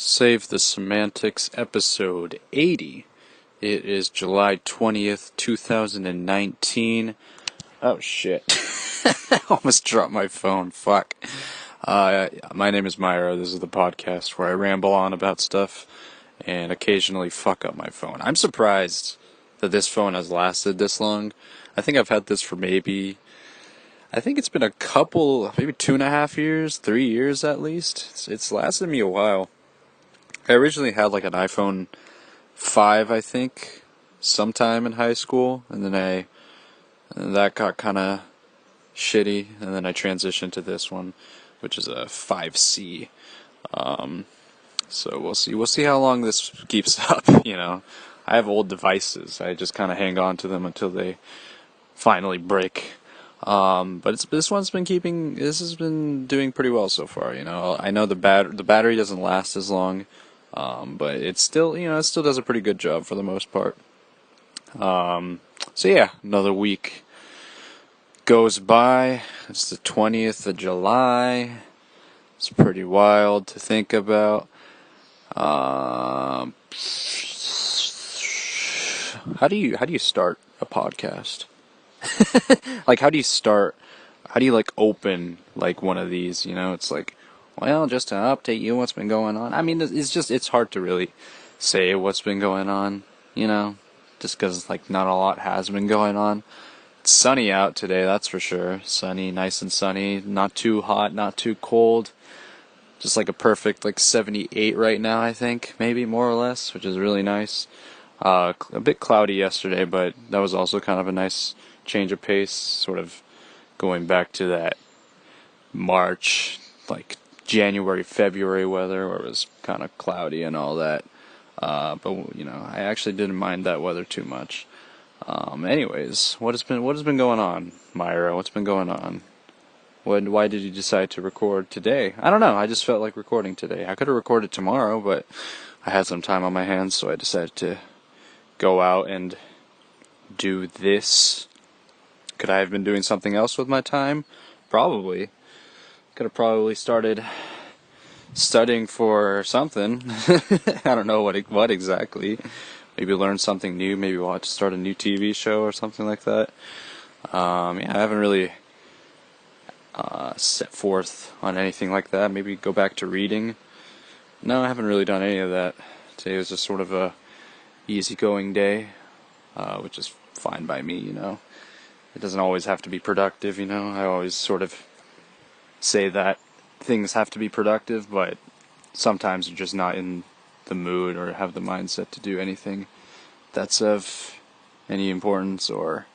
Save the Semantics, episode 80. It is July 20th, 2019. Oh, shit. I almost dropped my phone. Fuck. My name is Myra. This is the podcast where I ramble on about stuff and occasionally fuck up my phone. I'm surprised that this phone has lasted this long. I think I've had this for I think it's been a couple, maybe 2.5 years, 3 years at least. It's lasted me a while. I originally had like an iPhone 5, I think, sometime in high school, and then that got kind of shitty, and then I transitioned to this one, which is a 5C. So we'll see how long this keeps up. I have old devices. I just kind of hang on to them until they finally break. But this has been doing pretty well so far. I know the battery doesn't last as long. But it still does a pretty good job for the most part. So yeah, another week goes by. It's the 20th of July. It's pretty wild to think about. How do you start a podcast? Like, how do you like open like one of these? It's like, well, just to update you what's been going on. I mean, it's hard to really say what's been going on, just because, like, not a lot has been going on. It's sunny out today, that's for sure. Sunny, nice and sunny, not too hot, not too cold. Just like a perfect, like, 78 right now, I think, maybe, more or less, which is really nice. A bit cloudy yesterday, but that was also kind of a nice change of pace, sort of going back to that March, like, January, February weather, where it was kind of cloudy and all that. But I actually didn't mind that weather too much. Anyways, what has been going on, Myra? What's been going on? Why did you decide to record today? I don't know. I just felt like recording today. I could have recorded tomorrow, but I had some time on my hands, so I decided to go out and do this. Could I have been doing something else with my time? Probably. Could have probably started studying for something. I don't know what exactly. Maybe learn something new. Maybe start a new TV show or something like that. I haven't really set forth on anything like that. Maybe go back to reading. No, I haven't really done any of that. Today was just sort of a easygoing day, which is fine by me. It doesn't always have to be productive. I always sort of say that things have to be productive, but sometimes you're just not in the mood or have the mindset to do anything that's of any importance or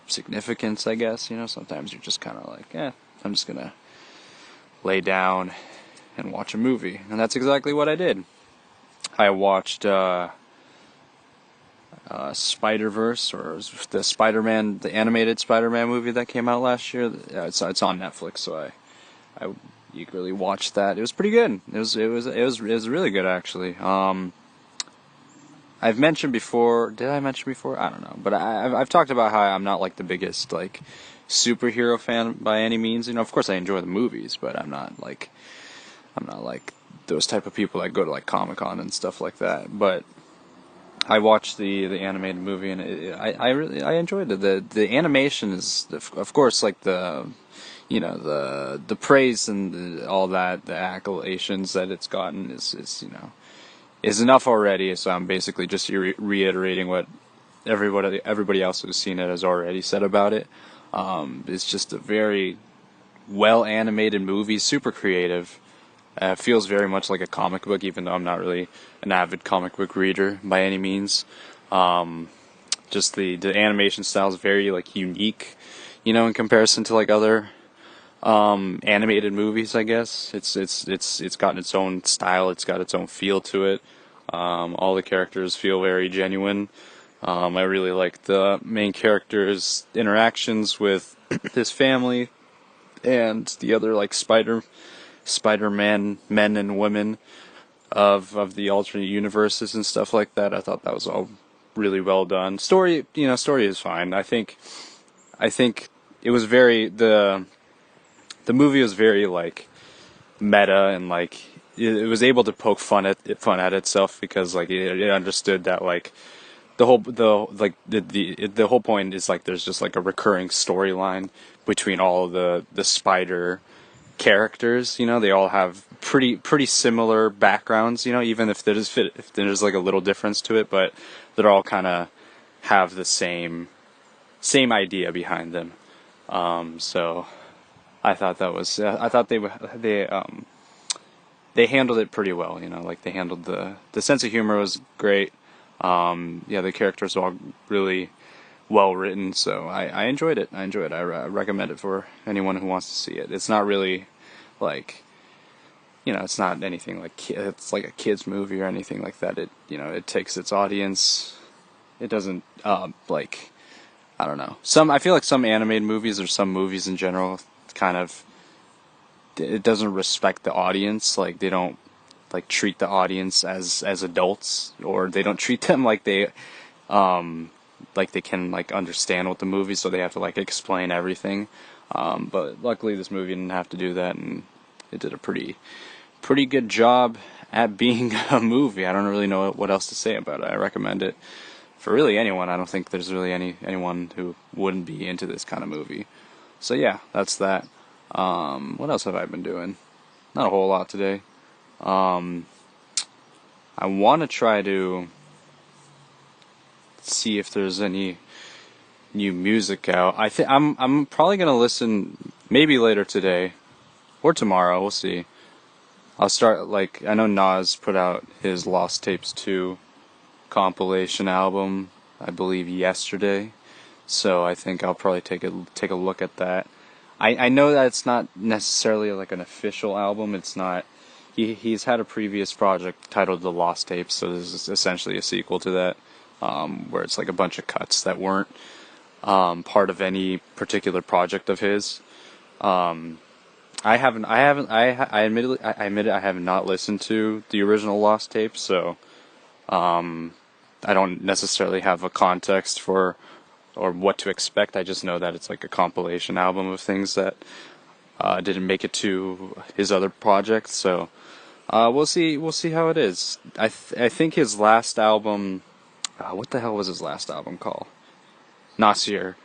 significance, I guess. Sometimes you're just kind of like, I'm just gonna lay down and watch a movie, and that's exactly what I did. I watched Spiderverse, or the Spiderman, the animated Spiderman movie that came out last year. It's on Netflix, so I eagerly watched that. It was pretty good. It was really good, actually. I've mentioned before. Did I mention before? I don't know, but I've talked about how I'm not like the biggest like superhero fan by any means. Of course I enjoy the movies, but I'm not like those type of people that go to like Comic-Con and stuff like that. But I watched the animated movie, and I enjoyed it. The animation is, of course, like the praise and all that, the accolades that it's gotten is enough already. So I'm basically just reiterating what everybody else who's seen it has already said about it. It's just a very well animated movie, super creative. Feels very much like a comic book, even though I'm not really an avid comic book reader by any means. Just the animation style is very like unique, in comparison to like other animated movies. I guess it's got its own style. It's got its own feel to it. All the characters feel very genuine. I really like the main character's interactions with his family and the other like Spider-Man men and women of the alternate universes and stuff like that. I thought that was all really well done. Story is fine. I think it was the movie was very like meta, and like it was able to poke fun at itself because like it understood that like the whole point is like there's just like a recurring storyline between all of the spider characters. You know, they all have pretty similar backgrounds. You know, even if there's like a little difference to it, but they're all kind of have the same idea behind them. So I thought that was I thought they handled it pretty well. You know, like they handled the sense of humor was great. Yeah, the characters are all really well written, so I enjoyed it. I recommend it for anyone who wants to see it. It's not really like, you know, it's not anything like it's like a kids movie or anything like that. It takes its audience. It doesn't like, I don't know. I feel like some animated movies or some movies in general kind of, it doesn't respect the audience. Like they don't like treat the audience as adults, or they don't treat them like they can like understand what the movie, so they have to like explain everything. But luckily this movie didn't have to do that, and it did a pretty good job at being a movie. I don't really know what else to say about it. I recommend it for really anyone. I don't think there's really anyone who wouldn't be into this kind of movie. So yeah, that's that. What else have I been doing? Not a whole lot today. I want to try to see if there's any new music out. I'm probably gonna listen maybe later today or tomorrow. We'll see. I'll start, like, I know Nas put out his Lost Tapes 2 compilation album, I believe yesterday. So I think I'll probably take a look at that. I know that it's not necessarily like an official album. It's not. He's had a previous project titled The Lost Tapes, so this is essentially a sequel to that, where it's like a bunch of cuts that weren't part of any particular project of his. I admit I have not listened to the original Lost Tapes, so I don't necessarily have a context for or what to expect. I just know that it's like a compilation album of things that didn't make it to his other projects. So we'll see how it is. I think his last album, what the hell was his last album called? Nasir.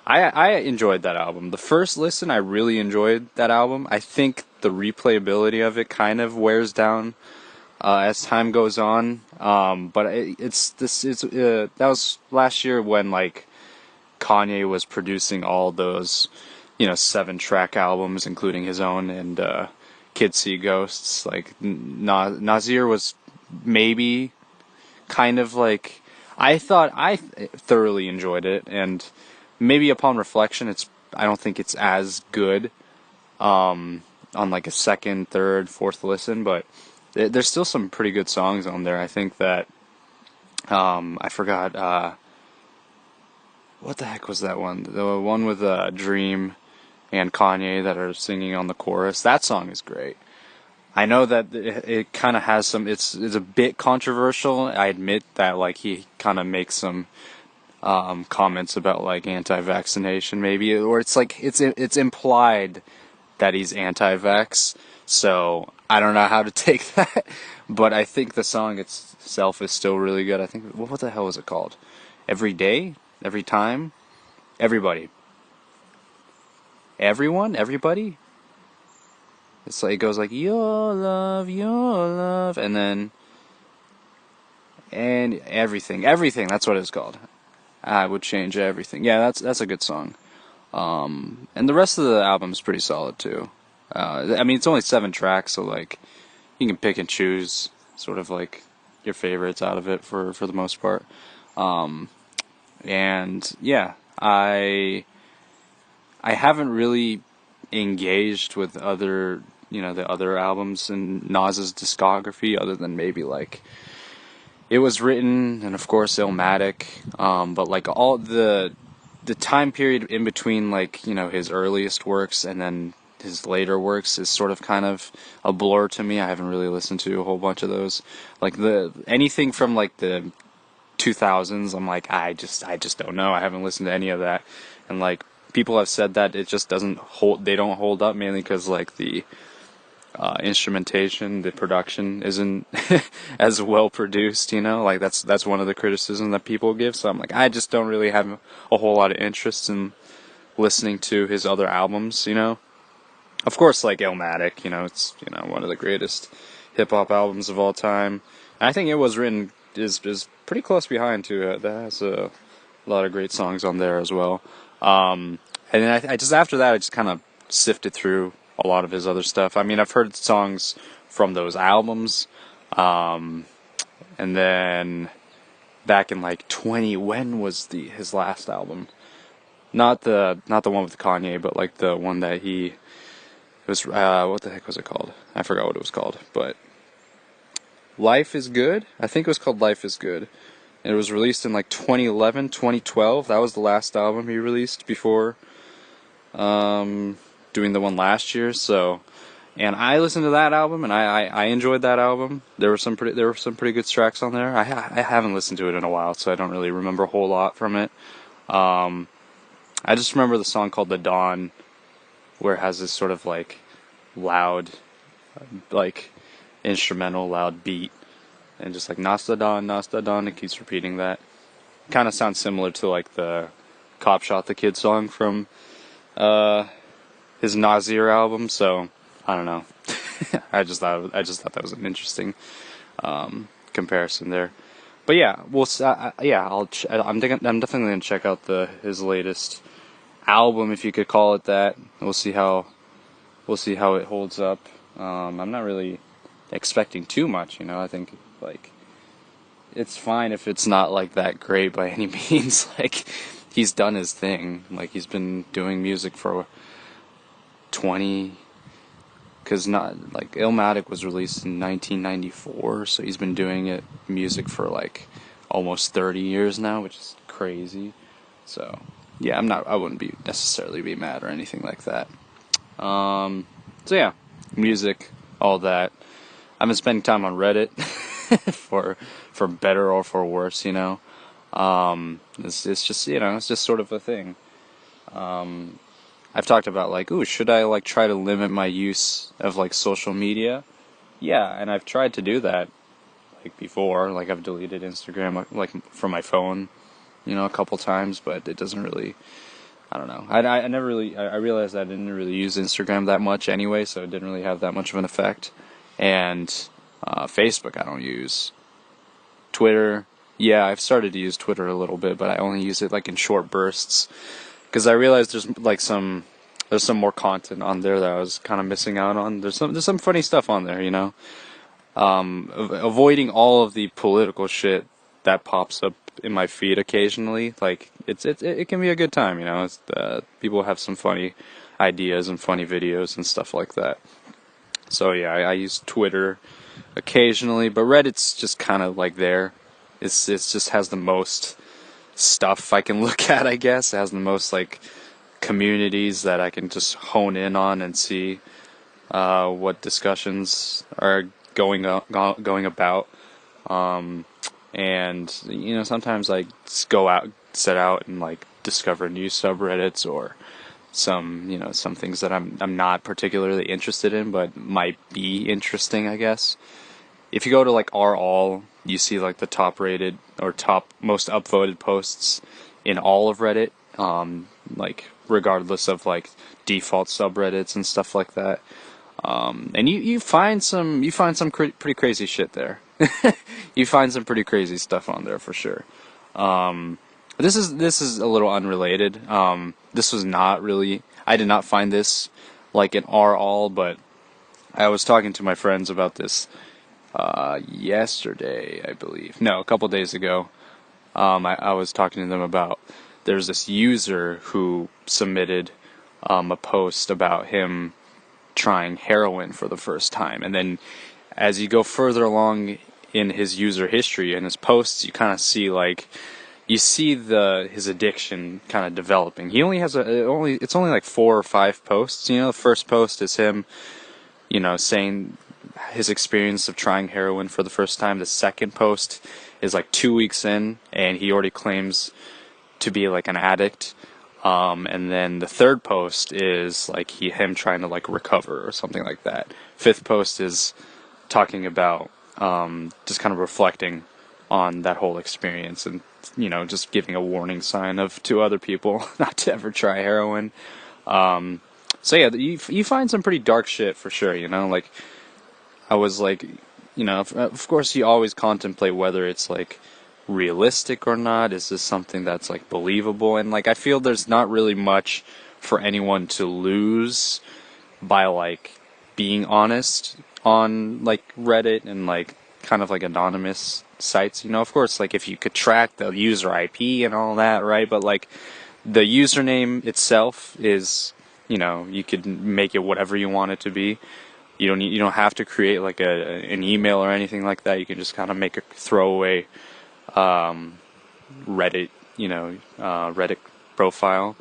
I enjoyed that album. The first listen, I really enjoyed that album. I think the replayability of it kind of wears down as time goes on. But that was last year when like Kanye was producing all those, 7-track albums, including his own, and Kids See Ghosts. Like Nasir was maybe kind of like, I thought I thoroughly enjoyed it, and maybe upon reflection, I don't think it's as good on like a second, third, fourth listen, but there's still some pretty good songs on there. I think that I forgot what the heck was that one? The one with Dream and Kanye that are singing on the chorus. That song is great. I know that it kind of has some. It's a bit controversial. I admit that like he kind of makes some comments about like anti-vaccination, maybe, or it's like it's implied that he's anti-vax. So I don't know how to take that, but I think the song itself is still really good. I think what the hell is it called? Every day. Every time, everybody, everyone, everybody. It's like, it goes like your love, and then and everything. That's what it's called. I would change everything. Yeah, that's a good song. And the rest of the album's pretty solid too. I mean, it's only 7 tracks, so like you can pick and choose sort of like your favorites out of it for the most part. And yeah, I haven't really engaged with other, the other albums in Nas's discography, other than maybe like It Was Written and of course Illmatic. But like all the time period in between, like, his earliest works and then his later works is sort of kind of a blur to me. I haven't really listened to a whole bunch of those. Like anything from like the 2000s, I'm like, I just don't know. I haven't listened to any of that, and like people have said that it just doesn't hold. They don't hold up, mainly because like the instrumentation, the production isn't as well produced, you know, like that's one of the criticisms that people give. So I'm like, I just don't really have a whole lot of interest in listening to his other albums, you know. Of course, like Illmatic, you know, it's, you know, one of the greatest hip hop albums of all time. And I think It Was Written is pretty close behind too. That has a lot of great songs on there as well. And then I just after that I just kind of sifted through a lot of his other stuff. I mean, I've heard songs from those albums, and then back in like when was his last album? Not the one with Kanye, but like the one that it was what the heck was it called? I forgot what it was called, but Life is Good. I think it was called Life is Good. And it was released in like 2011, 2012. That was the last album he released before doing the one last year. So, and I listened to that album and I enjoyed that album. There were some pretty good tracks on there. I haven't listened to it in a while, so I don't really remember a whole lot from it. I just remember the song called The Dawn, where it has this sort of like loud, like instrumental loud beat, and just like Nasta Dawn, it keeps repeating that. Kind of sounds similar to like the Cop Shot the Kid song from his Nazir album, so I don't know. I just thought that was an interesting comparison there. But yeah, I'm definitely gonna check out his latest album, if you could call it that. We'll see how it holds up. I'm not really expecting too much, you know. I think like it's fine if it's not like that great by any means. Like, he's done his thing. Like, he's been doing music for 20, because not like Illmatic was released in 1994, so he's been doing music for like almost 30 years now, which is crazy. So yeah, I wouldn't necessarily be mad or anything like that. So yeah, music, all that. I've been spending time on Reddit for better or for worse, you know. It's just, you know, it's just sort of a thing. I've talked about like, ooh, should I like try to limit my use of like social media? Yeah, and I've tried to do that like before. Like, I've deleted Instagram like from my phone, you know, a couple times, but it doesn't really, I don't know. I never really, I realized I didn't really use Instagram that much anyway, so it didn't really have that much of an effect. And Facebook I don't use. Twitter, yeah, I've started to use Twitter a little bit, but I only use it like in short bursts, because I realized there's some more content on there that I was kind of missing out on. There's some funny stuff on there, you know. Avoiding all of the political shit that pops up in my feed occasionally. Like, it can be a good time, you know. People have some funny ideas and funny videos and stuff like that. So yeah, I use Twitter occasionally, but Reddit's just kind of like there. It just has the most stuff I can look at, I guess. It has the most like communities that I can just hone in on and see what discussions are going about. And you know, sometimes I just set out and like discover new subreddits or some things that I'm not particularly interested in, but might be interesting, I guess. If you go to like all, you see like the top rated or top most upvoted posts in all of Reddit, like regardless of like default subreddits and stuff like that. And you find some pretty crazy shit there. You find some pretty crazy stuff on there for sure. This is a little unrelated. This was not really, I did not find this like an all, but I was talking to my friends about this yesterday, I believe. No, a couple days ago. I was talking to them about, there's this user who submitted a post about him trying heroin for the first time, and then as you go further along in his user history and his posts, you kind of see like, you see his addiction kind of developing. He only has it's only like 4 or 5 posts. You know, the first post is him, you know, saying his experience of trying heroin for the first time. The second post is like 2 weeks in, and he already claims to be like an addict. And then the third post is like him trying to like recover or something like that. Fifth post is talking about just kind of reflecting on that whole experience and just giving a warning sign to other people not to ever try heroin. So yeah, you find some pretty dark shit for sure. Like I was like, of course you always contemplate whether it's like realistic or not. Is this something that's like believable? And like I feel there's not really much for anyone to lose by like being honest on like Reddit and like kind of like anonymous sites. Of course, like if you could track the user IP and all that, right? But like the username itself is, you could make it whatever you want it to be. You don't have to create like an email or anything like that. You can just kind of make a throwaway Reddit, Reddit profile,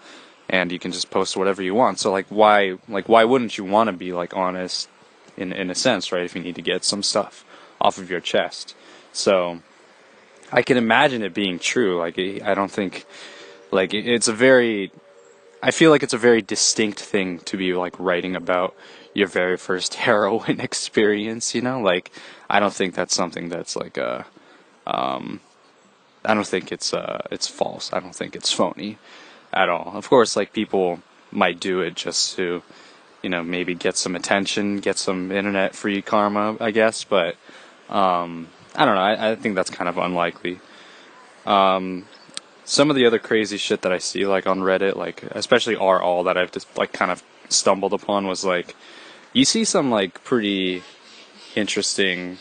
and you can just post whatever you want. So like why wouldn't you want to be like honest in a sense, right? If you need to get some stuff off of your chest. So I can imagine it being true. Like I don't think like I feel like it's a very distinct thing to be like writing about your very first heroin experience, like I don't think that's something that's like I don't think it's false. I don't think it's phony at all. Of course, like people might do it just to, maybe get some attention, get some internet free karma, I guess. But I don't know. I think that's kind of unlikely. Some of the other crazy shit that I see like on Reddit, like especially r/all that I've just like kind of stumbled upon was like you see some like pretty interesting.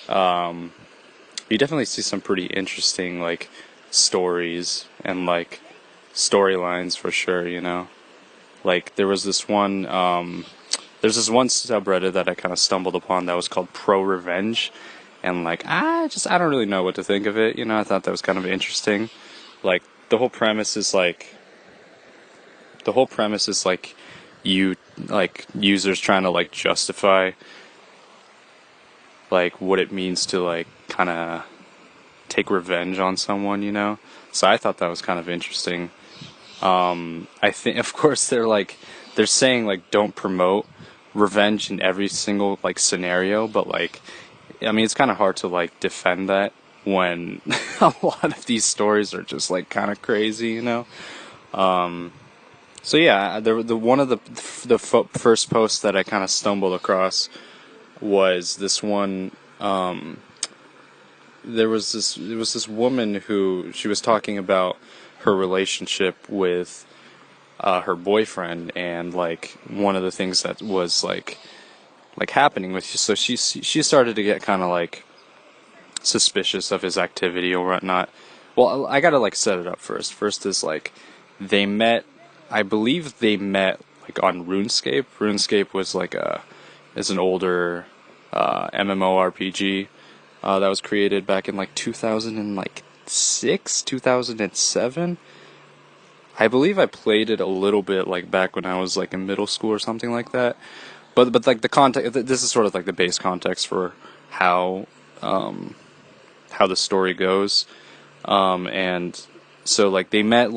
You definitely see some pretty interesting like stories and like storylines for sure, like there was this one there's this one subreddit that I kind of stumbled upon that was called Pro Revenge, and like I don't really know what to think of it. I thought that was kind of interesting. Like the whole premise is like you like users trying to like justify like what it means to like kind of take revenge on someone, So I thought that was kind of interesting. I think, of course, they're saying like don't promote revenge in every single like scenario, but like, I mean, it's kind of hard to like defend that when a lot of these stories are just like kind of crazy, So yeah, the one of the first posts that I kind of stumbled across was this one. There was this woman who she was talking about her relationship with her boyfriend, and like one of the things that was like happening with, so she started to get kind of like suspicious of his activity or whatnot. Well, I gotta like set it up first. First is like they met. I believe they met like on RuneScape. RuneScape was like is an older MMORPG that was created back in like 2006, 2007. I believe I played it a little bit like back when I was like in middle school or something like that. But like the context, this is sort of like the base context for how the story goes. And so like they met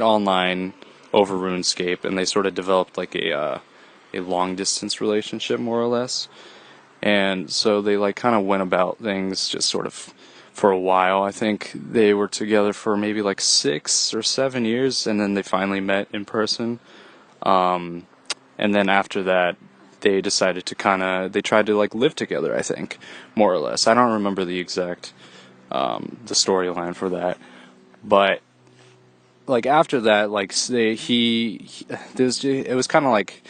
online over RuneScape, and they sort of developed like a long distance relationship more or less. And so they like kind of went about things just sort of for a while. I think they were together for maybe like 6 or 7 years, and then they finally met in person. And then after that, they decided to they tried to like live together, I think, more or less. I don't remember the exact the storyline for that, but like after that, like it was kind of like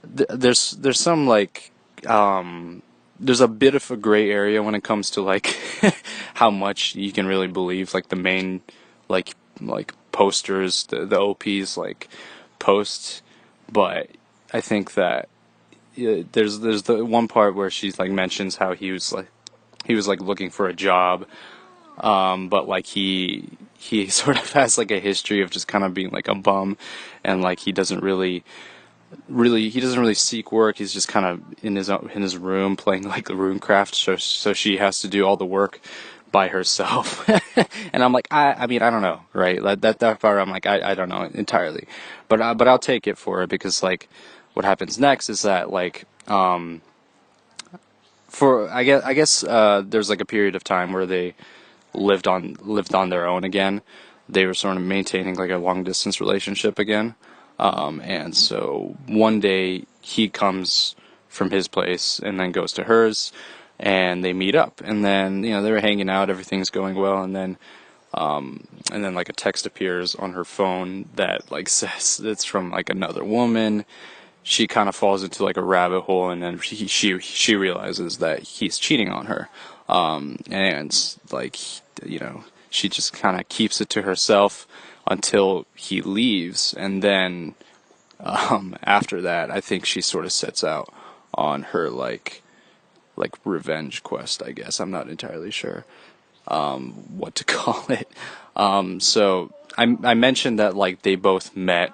there's some like there's a bit of a gray area when it comes to like how much you can really believe like the main like posters, the OPs like posts. But I think that there's the one part where she like mentions how he was like looking for a job, but like he sort of has like a history of just kind of being like a bum, and like he doesn't really seek work. He's just kind of in his room playing like Runecraft, so she has to do all the work by herself. And I'm like, I mean, I don't know, right? Like, that part, I'm like, I don't know entirely, but I'll take it for it, because like, what happens next is that like, for I guess there's like a period of time where they lived on their own again. They were sort of maintaining like a long distance relationship again. And so one day he comes from his place and then goes to hers, and they meet up, and then they were hanging out, everything's going well, and then like a text appears on her phone that like says it's from like another woman. She kind of falls into like a rabbit hole, and then she realizes that he's cheating on her, and like she just kind of keeps it to herself until he leaves, and then after that, I think she sort of sets out on her like revenge quest, I guess. I'm not entirely sure what to call it. So I mentioned that like they both met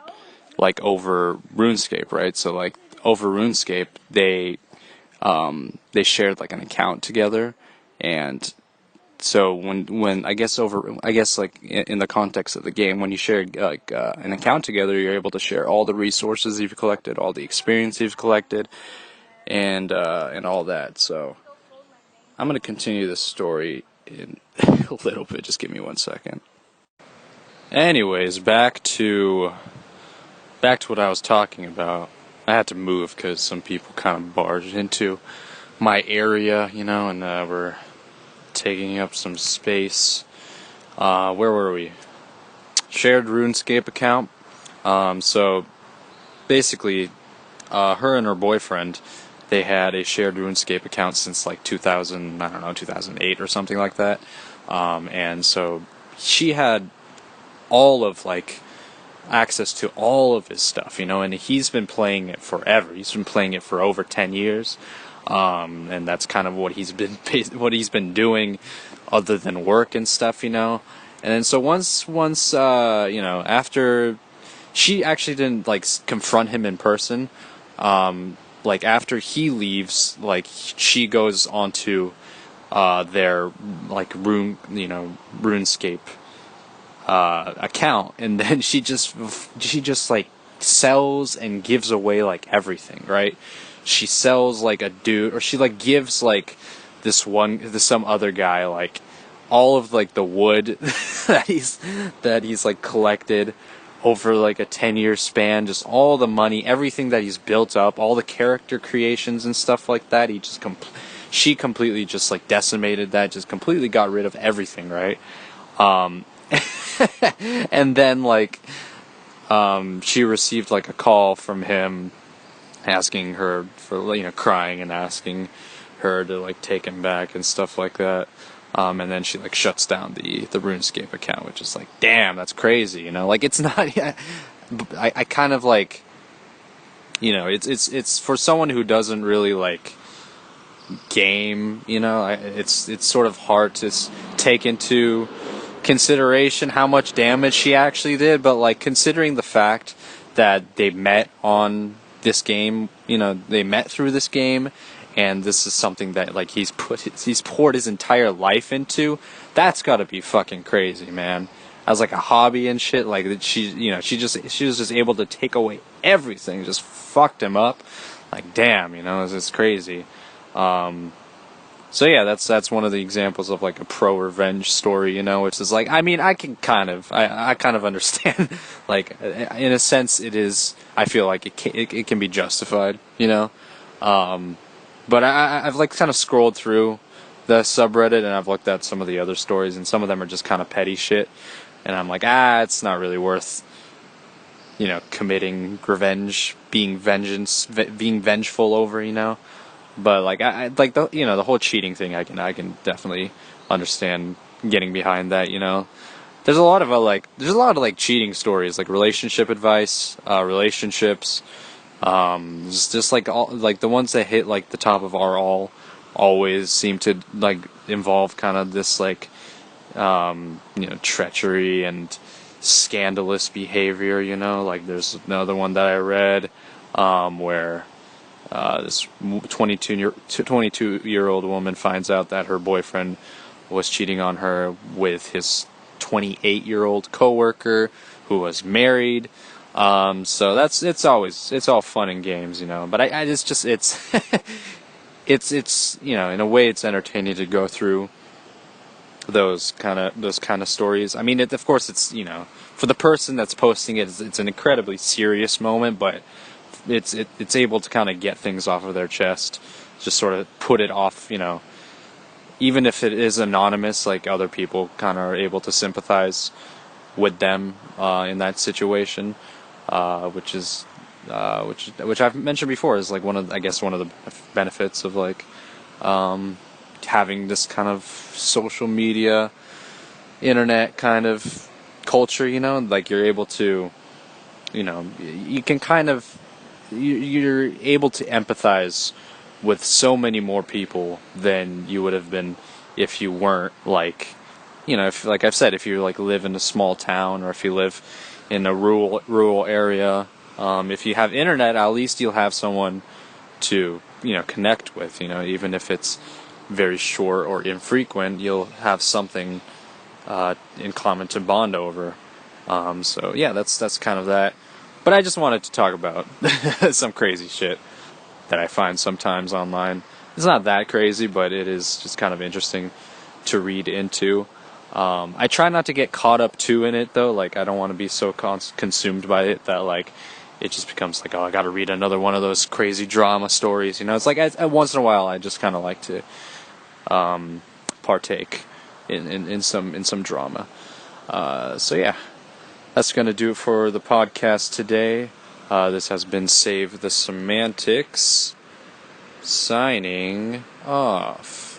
like over RuneScape, right? So like over RuneScape, they shared like an account together, and so when I guess like in the context of the game, when you share like an account together, you're able to share all the resources you've collected, all the experience you've collected, and all that. So I'm gonna continue this story in a little bit. Just give me 1 second. Anyways, back to what I was talking about. I had to move because some people kind of barged into my area, and were taking up some space. Where were we? Shared RuneScape account. So basically, her and her boyfriend, they had a shared RuneScape account since like 2000, I don't know, 2008 or something like that. And so she had all of like access to all of his stuff, and he's been playing it forever. He's been playing it for over 10 years. And that's kind of what he's been doing other than work and stuff, And then so once after she actually didn't like confront him in person, like after he leaves, like she goes onto their like RuneScape account, and then she just like sells and gives away like everything, right? She sells like a dude, or she like gives like some other guy like all of like the wood that he's like collected over like a 10-year span, just all the money, everything that he's built up, all the character creations and stuff like that. She completely just like decimated that, just completely got rid of everything, right? And then like she received like a call from him asking her for, crying and asking her to like take him back and stuff like that. And then she like shuts down the RuneScape account, which is like, damn, that's crazy, like it's not. I kind of like, it's for someone who doesn't really like game, it's sort of hard to take into consideration how much damage she actually did, but like considering the fact that they met on this game, they met through this game, and this is something that like he's poured his entire life into, that's gotta be fucking crazy, man. As like a hobby and shit, like that she was just able to take away everything, just fucked him up. Like damn, it's crazy. So yeah, that's one of the examples of like a pro revenge story, which is like, I mean, I kind of understand, like in a sense it is, I feel like it can be justified, but I've like kind of scrolled through the subreddit, and I've looked at some of the other stories, and some of them are just kind of petty shit, and I'm like, it's not really worth, committing revenge, being vengeful over, But like I like the whole cheating thing, I can definitely understand getting behind that. There's a lot of cheating stories, like relationship advice, relationships. It's just like all like the ones that hit like the top of our always seem to like involve kind of this like treachery and scandalous behavior. Like there's another one that I read where. This 22-year-old woman finds out that her boyfriend was cheating on her with his 28-year-old coworker who was married. So it's all fun and games, but it's it's in a way it's entertaining to go through those kind of stories. I mean, of course it's, for the person that's posting it, it's an incredibly serious moment, but it's able to kind of get things off of their chest, just sort of put it off, even if it is anonymous, like other people kind of are able to sympathize with them in that situation, which I've mentioned before is like one of the benefits of like having this kind of social media, internet kind of culture, like you're able to, you can kind of, you're able to empathize with so many more people than you would have been if you weren't like, if, like I've said, if you like live in a small town or if you live in a rural area, if you have internet, at least you'll have someone to, connect with, even if it's very short or infrequent, you'll have something in common to bond over. So yeah, that's kind of that. But I just wanted to talk about some crazy shit that I find sometimes online. It's not that crazy, but it is just kind of interesting to read into. I try not to get caught up too in it, though. Like, I don't want to be so consumed by it that, like, it just becomes like, oh, I gotta read another one of those crazy drama stories. It's like, once in a while, I just kind of like to partake in some drama. So yeah, that's gonna do it for the podcast today. This has been Save the Semantics, signing off.